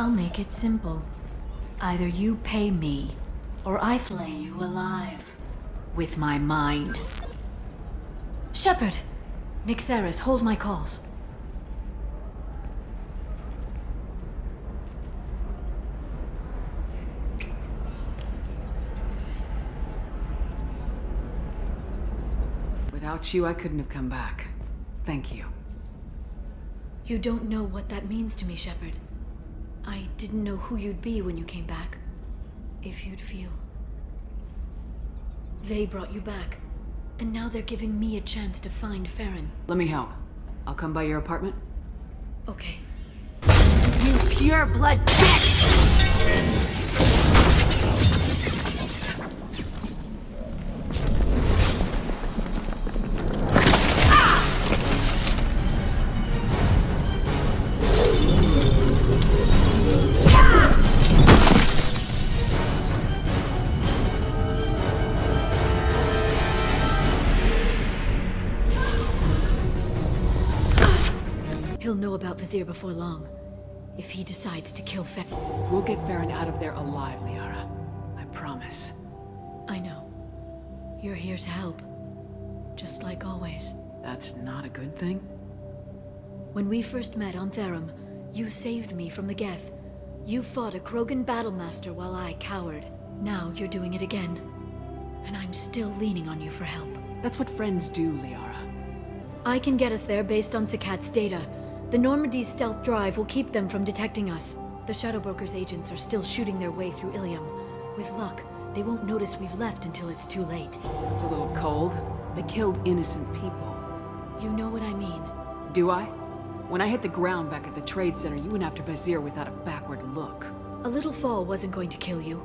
I'll make it simple. Either you pay me, or I flay you alive. With my mind. Shepard! Nixeris, hold my calls. Without you, I couldn't have come back. Thank you. You don't know what that means to me, Shepard. I didn't know who you'd be when you came back. If you'd feel. They brought you back, and now they're giving me a chance to find Farron. Let me help. I'll come by your apartment. Okay. You pure blood bitch! He'll know about Vizier before long, if he decides to kill Farron. We'll get Farron out of there alive, Liara. I promise. I know. You're here to help. Just like always. That's not a good thing? When we first met on Therum, you saved me from the Geth. You fought a Krogan battlemaster while I cowered. Now you're doing it again. And I'm still leaning on you for help. That's what friends do, Liara. I can get us there based on Sakat's data. The Normandy's stealth drive will keep them from detecting us. The Shadow Broker's agents are still shooting their way through Ilium. With luck, they won't notice we've left until it's too late. It's a little cold. They killed innocent people. You know what I mean. Do I? When I hit the ground back at the trade center, you went after Vizier without a backward look. A little fall wasn't going to kill you.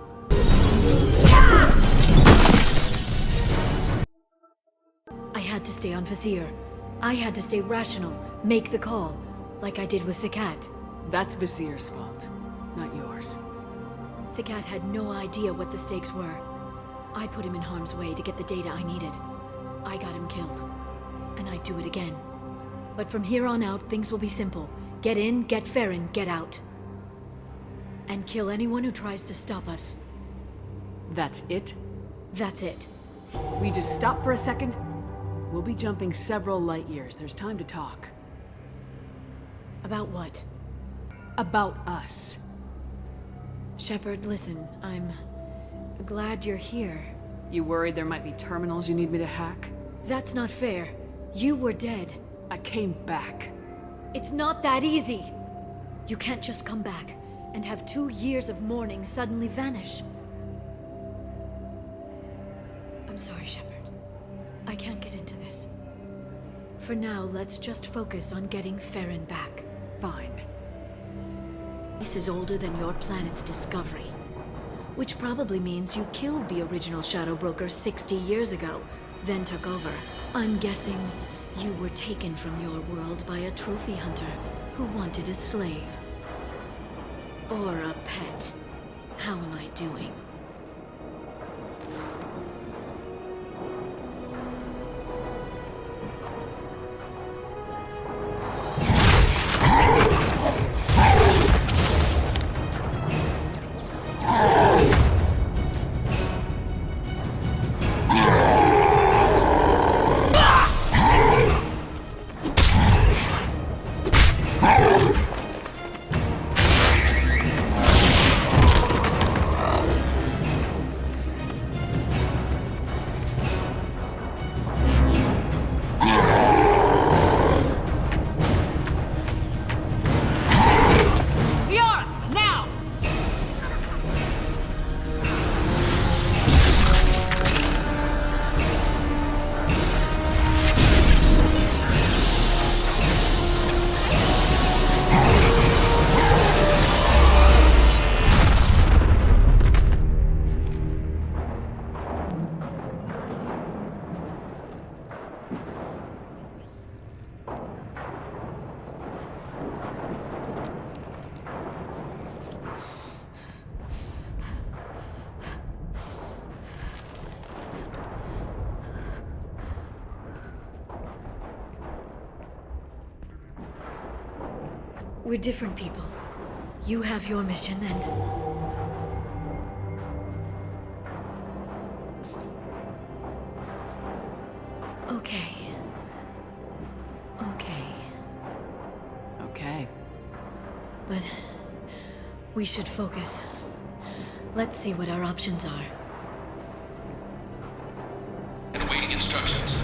I had to stay on Vizier. I had to stay rational, make the call, like I did with Sakat. That's Vizier's fault, not yours. Sakat had no idea what the stakes were. I put him in harm's way to get the data I needed. I got him killed. And I'd do it again. But from here on out, things will be simple. Get in, get Farron, get out. And kill anyone who tries to stop us. That's it? That's it. We just stop for a second? We'll be jumping several light years. There's time to talk. About what? About us. Shepard, listen, I'm glad you're here. You worried there might be terminals you need me to hack? That's not fair. You were dead. I came back. It's not that easy. You can't just come back and have 2 years of mourning suddenly vanish. I'm sorry, Shepard. I can't get into this. For now, let's just focus on getting Farron back. Fine. This is older than your planet's discovery. Which probably means you killed the original Shadow Broker 60 years ago, then took over. I'm guessing you were taken from your world by a trophy hunter who wanted a slave. Or a pet. How am I doing? We're different people. You have your mission and... Okay. Okay. But we should focus. Let's see what our options are. And awaiting instructions.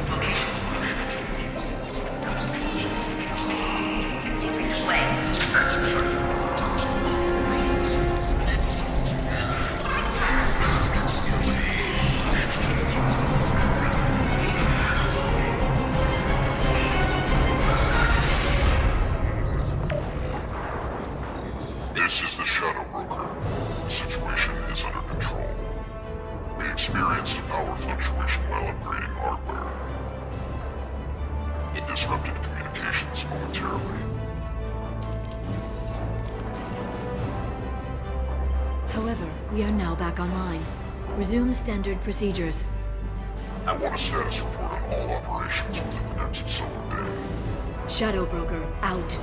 This is the Shadow Broker. The situation is under control. We experienced a power fluctuation while upgrading hardware. It disrupted communications momentarily. However, we are now back online. Resume standard procedures. I want a status report on all operations within the next solar day. Shadow Broker, out.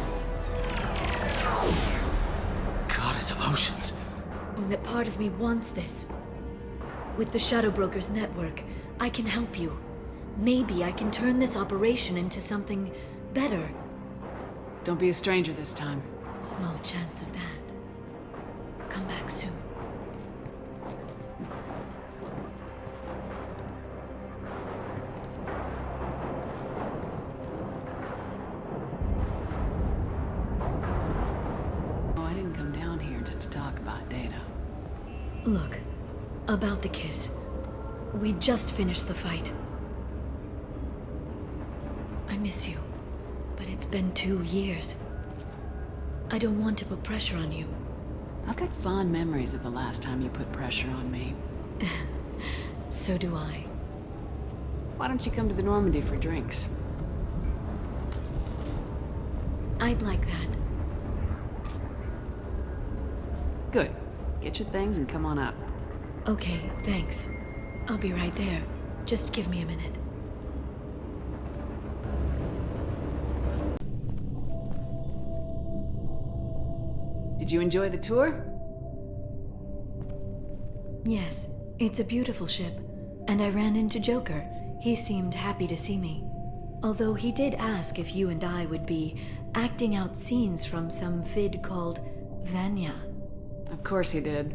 Goddess of Oceans. That part of me wants this. With the Shadow Broker's network, I can help you. Maybe I can turn this operation into something better. Don't be a stranger this time. Small chance of that. Come back soon. Oh, I didn't come down here just to talk about Data. Look, about the kiss. We just finished the fight. I miss you, but it's been 2 years. I don't want to put pressure on you. I've got fond memories of the last time you put pressure on me. So do I. Why don't you come to the Normandy for drinks? I'd like that. Good. Get your things and come on up. Okay, thanks. I'll be right there. Just give me a minute. Did you enjoy the tour? Yes, it's a beautiful ship. And I ran into Joker. He seemed happy to see me. Although he did ask if you and I would be acting out scenes from some vid called Vanya. Of course he did.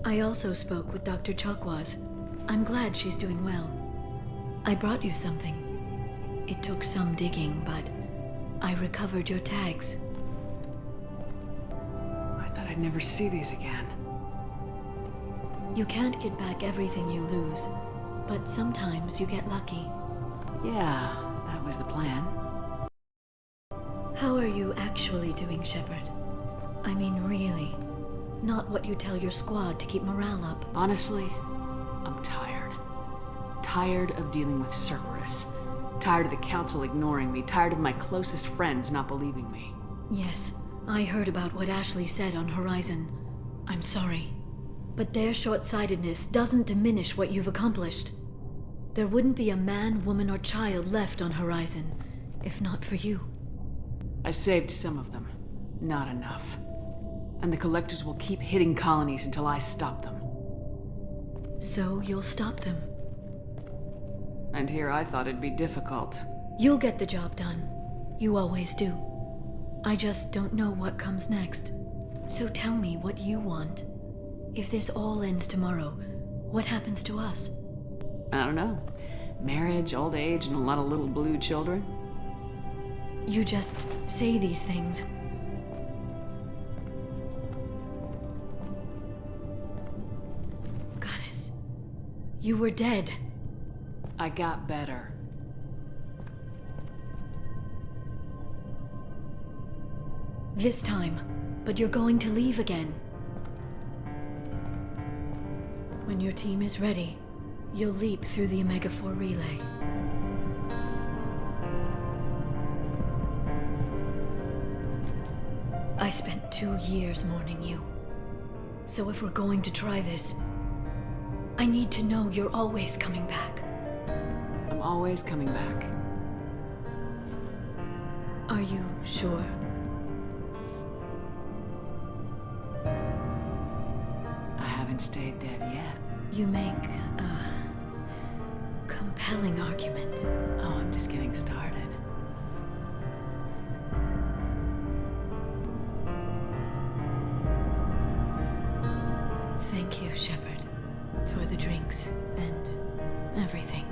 I also spoke with Dr. Chakwas. I'm glad she's doing well. I brought you something. It took some digging, but I recovered your tags. I thought I'd never see these again. You can't get back everything you lose, but sometimes you get lucky. Yeah, that was the plan. How are you actually doing, Shepard? I mean, really. Not what you tell your squad to keep morale up. Honestly, I'm tired. Tired of dealing with Cerberus. Tired of the Council ignoring me. Tired of my closest friends not believing me. Yes, I heard about what Ashley said on Horizon. I'm sorry. But their short-sightedness doesn't diminish what you've accomplished. There wouldn't be a man, woman, or child left on Horizon, if not for you. I saved some of them. Not enough. And the Collectors will keep hitting colonies until I stop them. So you'll stop them. And here I thought it'd be difficult. You'll get the job done. You always do. I just don't know what comes next. So tell me what you want. If this all ends tomorrow, what happens to us? I don't know. Marriage, old age, and a lot of little blue children? You just say these things. Goddess, you were dead. I got better. This time, but you're going to leave again. When your team is ready, you'll leap through the Omega-4 relay. I spent 2 years mourning you. So if we're going to try this, I need to know you're always coming back. I'm always coming back. Are you sure? I haven't stayed dead yet. You make a compelling argument. Oh, I'm just getting started. Thank you, Shepard, for the drinks and everything.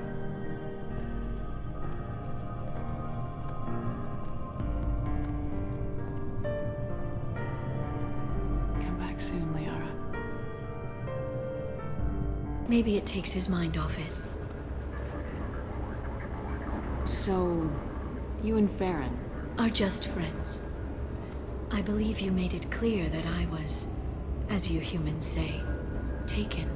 Come back soon, Liara. Maybe it takes his mind off it. So, you and Farron, Are just friends. I believe you made it clear that I was, as you humans say, taken.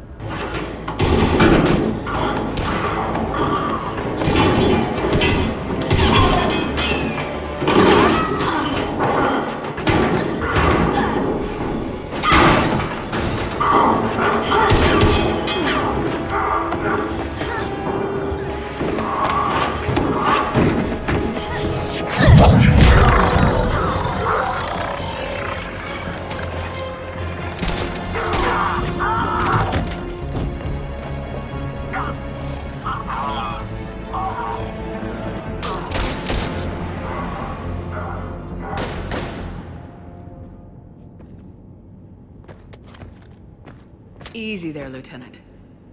easy there, Lieutenant.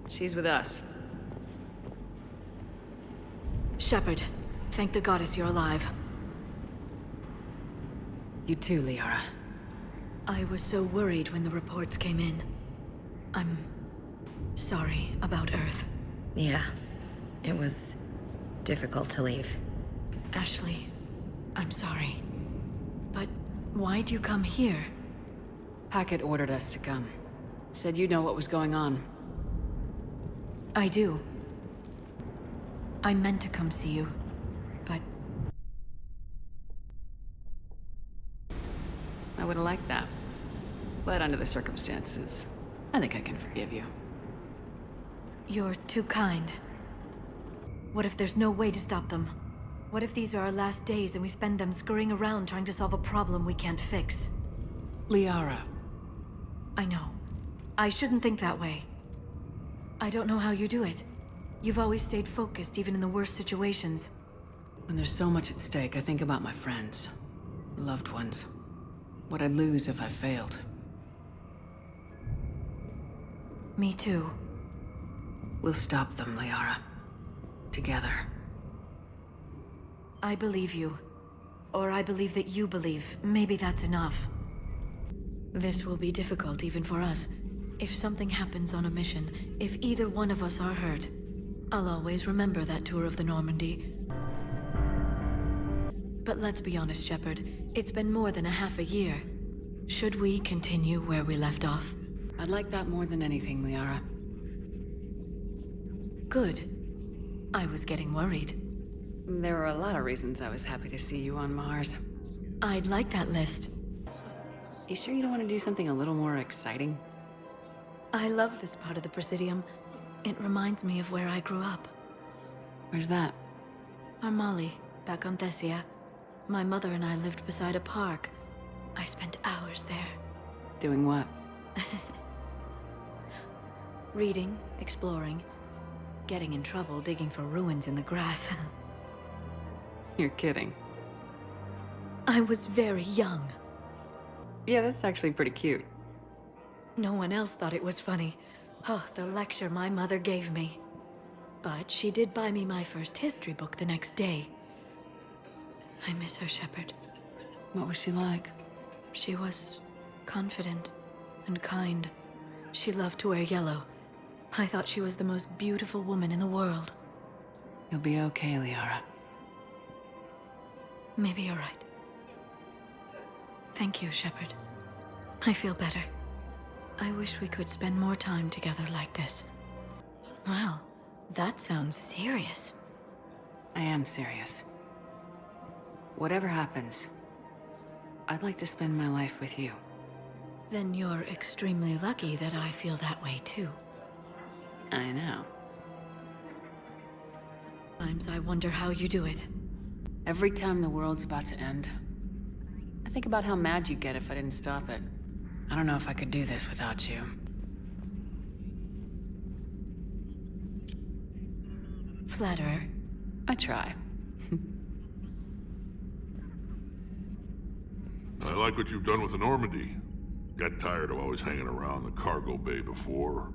She's with us. Shepard, thank the goddess you're alive. You too, Liara. I was so worried when the reports came in. I'm sorry about Earth. Yeah, it was difficult to leave. Ashley, I'm sorry. But why'd you come here? Hackett ordered us to come. Said you know what was going on. I do. I meant to come see you, but I would have liked that. But under the circumstances, I think I can forgive you. you're too kind. What if there's no way to stop them? What if these are our last days and we spend them scurrying around trying to solve a problem we can't fix? Liara, I know. I shouldn't think that way. I don't know how you do it. You've always stayed focused even in the worst situations. when there's so much at stake, I think about my friends, loved ones. What I'd lose if I failed. Me too. We'll stop them, Liara. Together. I believe you. Or I believe that you believe. Maybe that's enough. This will be difficult even for us. If something happens on a mission, if either one of us are hurt, I'll always remember that tour of the Normandy. But let's be honest, Shepard. It's been more than a half a year. Should we continue where we left off? I'd like that more than anything, Liara. Good. I was getting worried. There were a lot of reasons I was happy to see you on Mars. I'd like that list. You sure you don't want to do something a little more exciting? I love this part of the Presidium. It reminds me of where I grew up. Where's that? Armali, back on Thessia. My mother and I lived beside a park. I spent hours there. Doing what? Reading, exploring, getting in trouble digging for ruins in the grass. You're kidding. I was very young. Yeah, that's actually pretty cute. No one else thought it was funny. Oh, the lecture my mother gave me. But she did buy me my first history book the next day. I miss her, Shepard. What was she like? She was confident and kind. She loved to wear yellow. I thought she was the most beautiful woman in the world. You'll be okay, Liara. Maybe you're right. Thank you, Shepard. I feel better. I wish we could spend more time together like this. Well, that sounds serious. I am serious. Whatever happens, I'd like to spend my life with you. Then you're extremely lucky that I feel that way too. I know. Sometimes I wonder how you do it. Every time the world's about to end, I think about how mad you'd get if I didn't stop it. I don't know if I could do this without you. Flatterer. I try. I like what you've done with the Normandy. Got tired of always hanging around the cargo bay before.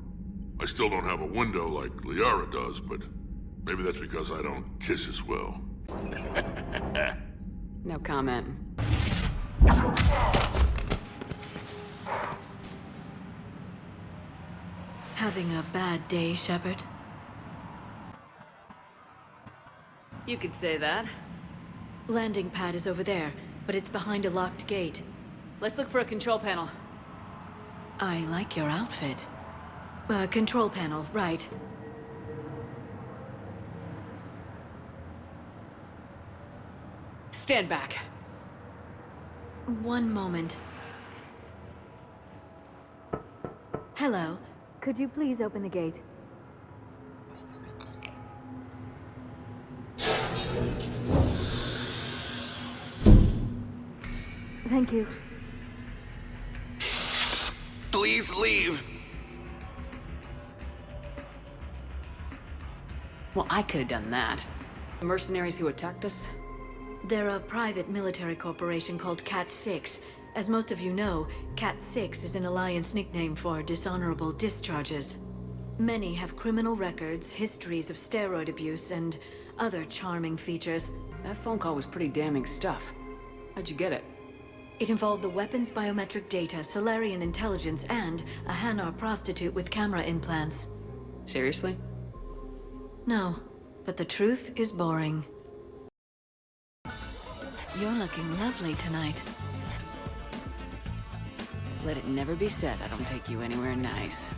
I still don't have a window like Liara does, but maybe that's because I don't kiss as well. No comment. Having a bad day, Shepard? You could say that. Landing pad is over there, but it's behind a locked gate. Let's look for a control panel. I like your outfit. Control panel, right. Stand back. One moment. Hello. Could you please open the gate? Thank you. Please leave. Well, I could have done that. The mercenaries who attacked us? They're a private military corporation called Cat-6. As most of you know, Cat-6 is an Alliance nickname for dishonorable discharges. Many have criminal records, histories of steroid abuse, and other charming features. That phone call was pretty damning stuff. How'd you get it? It involved the weapons biometric data, Solarian intelligence, and a Hanar prostitute with camera implants. Seriously? No, but the truth is boring. You're looking lovely tonight. Let it never be said I don't take you anywhere nice.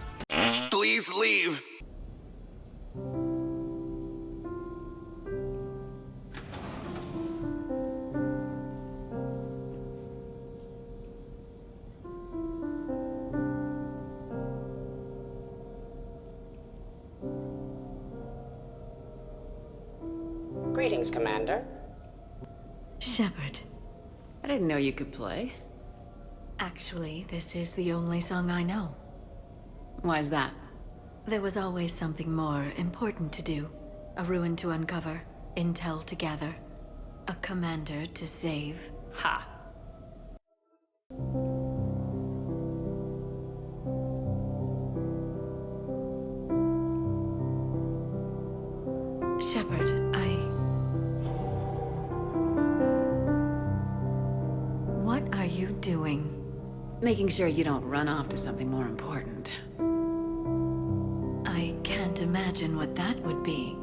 Please leave. Greetings, Commander. Shepard. I didn't know you could play. Actually, this is the only song I know. Why is that? There was always something more important to do. A ruin to uncover, intel to gather, a commander to save. Ha! Shepard, What are you doing? Making sure you don't run off to something more important. I can't imagine what that would be.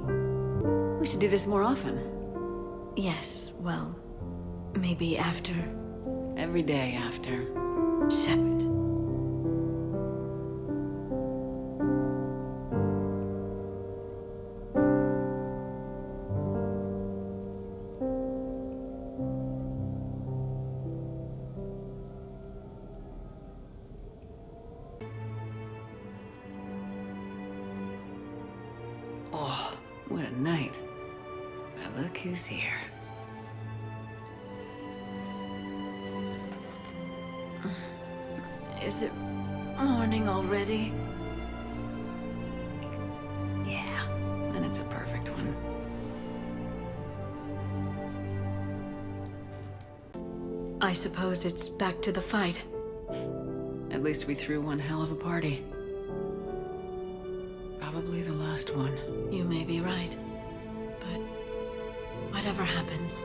We should do this more often. Yes, well, maybe after. Every day after. Shepard. Oh, what a night. But look who's here. Is it morning already? Yeah, and it's a perfect one. I suppose it's back to the fight. At least we threw one hell of a party. Probably the last one. You may be right. But whatever happens,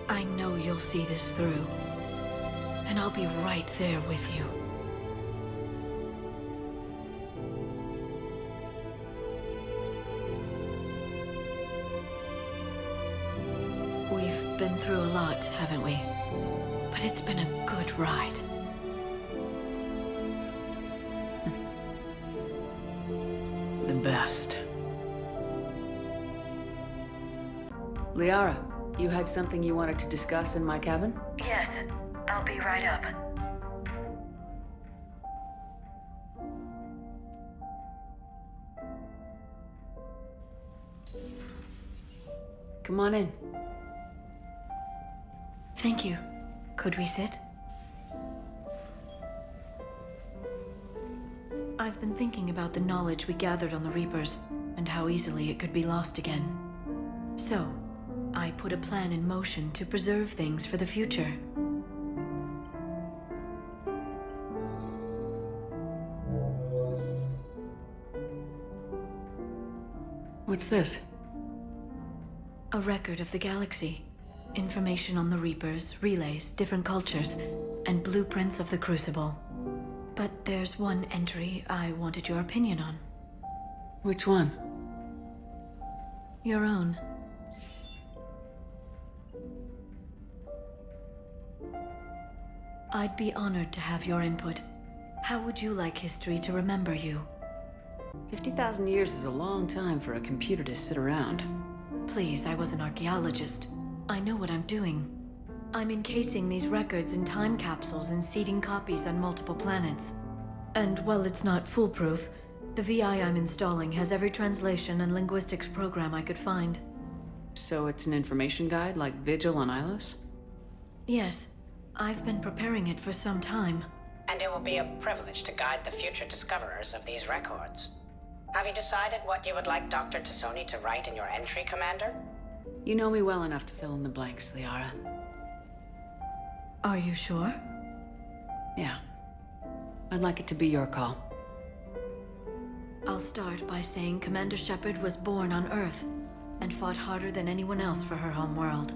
I know you'll see this through. And I'll be right there with you. We've been through a lot, haven't we? But it's been a good ride. The best. Liara, you had something you wanted to discuss in my cabin? Yes, I'll be right up. Come on in. Thank you. Could we sit? I've been thinking about the knowledge we gathered on the Reapers, and how easily it could be lost again. So, I put a plan in motion to preserve things for the future. What's this? A record of the galaxy. Information on the Reapers, relays, different cultures, and blueprints of the Crucible. But there's one entry I wanted your opinion on. Which one? Your own. I'd be honored to have your input. How would you like history to remember you? 50,000 years is a long time for a computer to sit around. Please, I was an archaeologist. I know what I'm doing. I'm encasing these records in time capsules and seeding copies on multiple planets. And while it's not foolproof, the VI I'm installing has every translation and linguistics program I could find. So it's an information guide like Vigil on Ilos? Yes, I've been preparing it for some time. And it will be a privilege to guide the future discoverers of these records. Have you decided what you would like Dr. Tassoni to write in your entry, Commander? You know me well enough to fill in the blanks, Liara. Are you sure? Yeah. I'd like it to be your call. I'll start by saying Commander Shepard was born on Earth and fought harder than anyone else for her home world.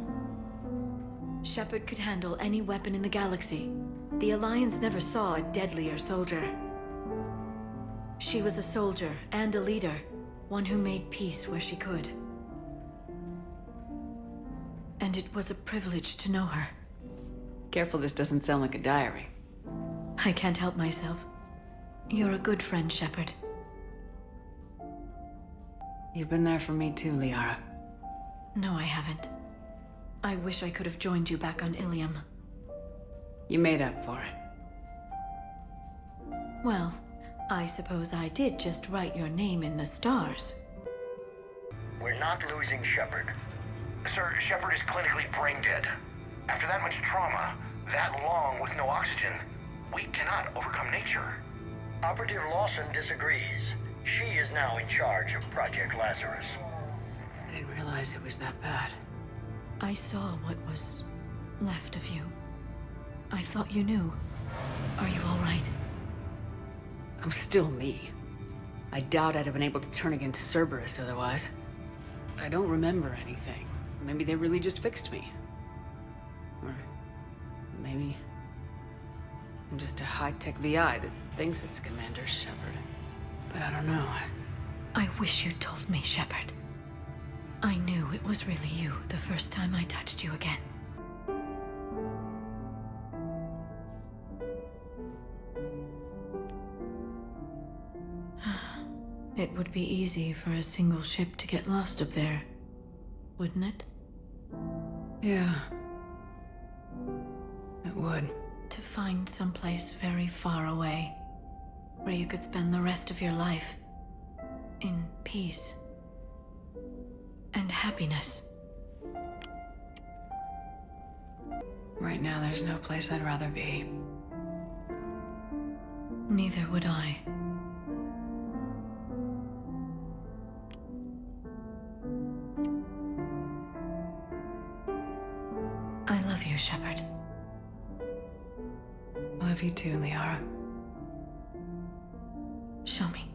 Shepard could handle any weapon in the galaxy. The Alliance never saw a deadlier soldier. She was a soldier and a leader, one who made peace where she could. And it was a privilege to know her. Careful this doesn't sound like a diary. I can't help myself. You're a good friend, Shepard. You've been there for me too, Liara. No, I haven't. I wish I could have joined you back on Ilium. You made up for it. Well, I suppose I did just write your name in the stars. We're not losing Shepard. Sir, Shepard is clinically brain dead. After that much trauma, that long with no oxygen, we cannot overcome nature. Operative Lawson disagrees. She is now in charge of Project Lazarus. I didn't realize it was that bad. I saw what was left of you. I thought you knew. Are you all right? I'm still me. I doubt I'd have been able to turn against Cerberus otherwise. I don't remember anything. Maybe they really just fixed me. Or maybe I'm just a high-tech VI that thinks it's Commander Shepard. But I don't know. I wish you told me, Shepard. I knew it was really you the first time I touched you again. It would be easy for a single ship to get lost up there, wouldn't it? Yeah. It would. To find someplace very far away, where you could spend the rest of your life in peace and happiness. Right now, there's no place I'd rather be. Neither would I. I love you, Shepard. I love you too, Liara. Show me.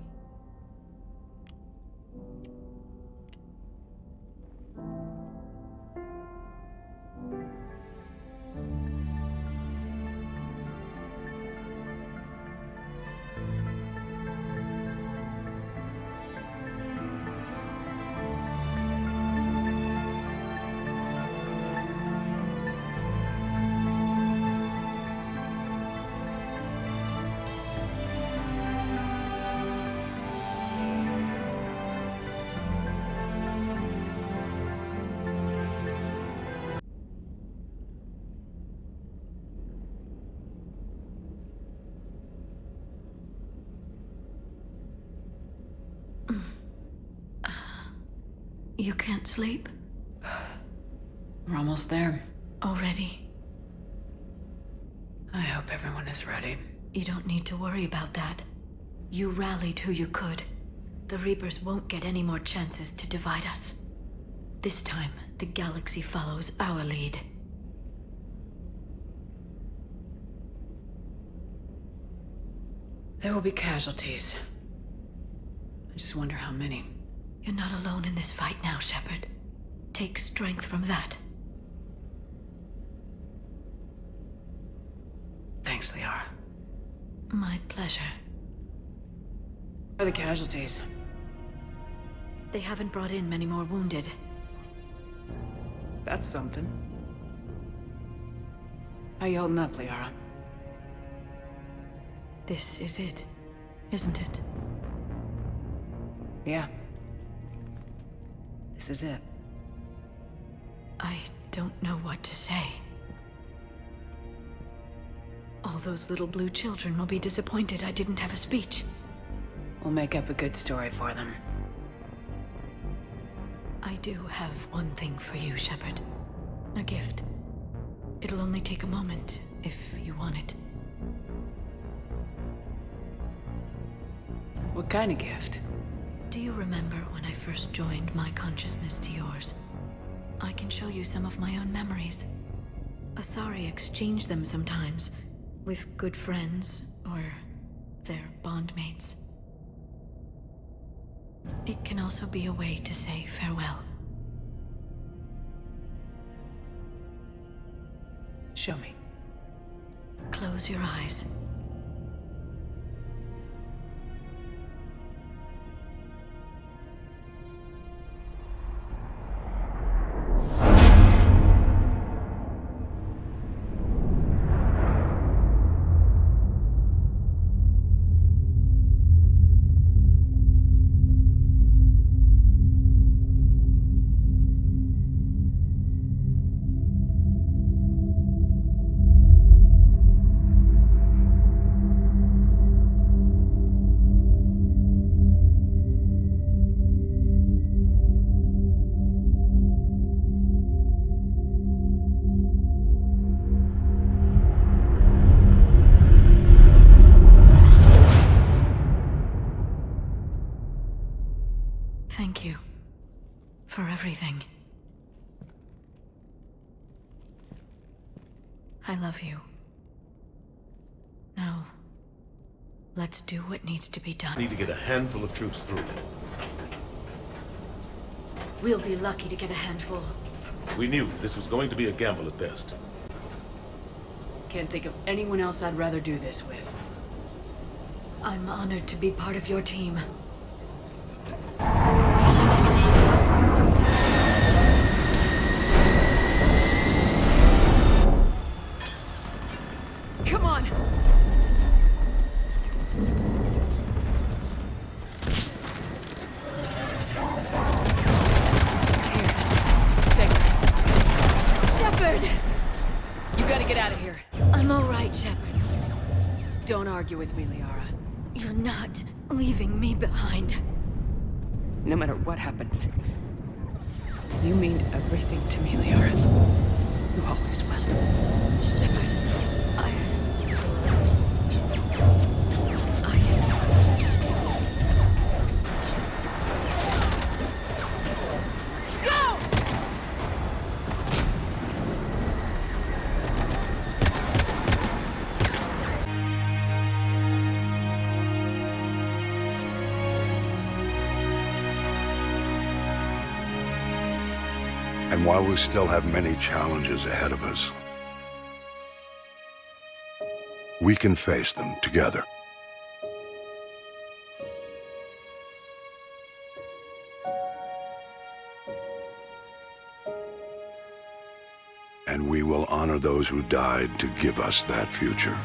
You can't sleep? We're almost there. Already? I hope everyone is ready. You don't need to worry about that. You rallied who you could. The Reapers won't get any more chances to divide us. This time, the galaxy follows our lead. There will be casualties. I just wonder how many. You're not alone in this fight now, Shepard. Take strength from that. Thanks, Liara. My pleasure. Where are the casualties? They haven't brought in many more wounded. That's something. How you holding up, Liara? This is it, isn't it? Yeah. This is it. I don't know what to say. All those little blue children will be disappointed I didn't have a speech. We'll make up a good story for them. I do have one thing for you, Shepard. A gift. It'll only take a moment, if you want it. What kind of gift? Do you remember when I first joined my consciousness to yours? I can show you some of my own memories. Asari exchange them sometimes, with good friends, or their bondmates. It can also be a way to say farewell. Show me. Close your eyes. Thank you for everything. I love you. Now, let's do what needs to be done. Need to get a handful of troops through. We'll be lucky to get a handful. We knew this was going to be a gamble at best. Can't think of anyone else I'd rather do this with. I'm honored to be part of your team. Come on! Here, take it. Shepard! You gotta get out of here. I'm all right, Shepard. Don't argue with me, Liara. You're not leaving me behind. No matter what happens. You mean everything to me, Liara. You always will. Shepard, Go! And while we still have many challenges ahead of us, we can face them together. And we will honor those who died to give us that future.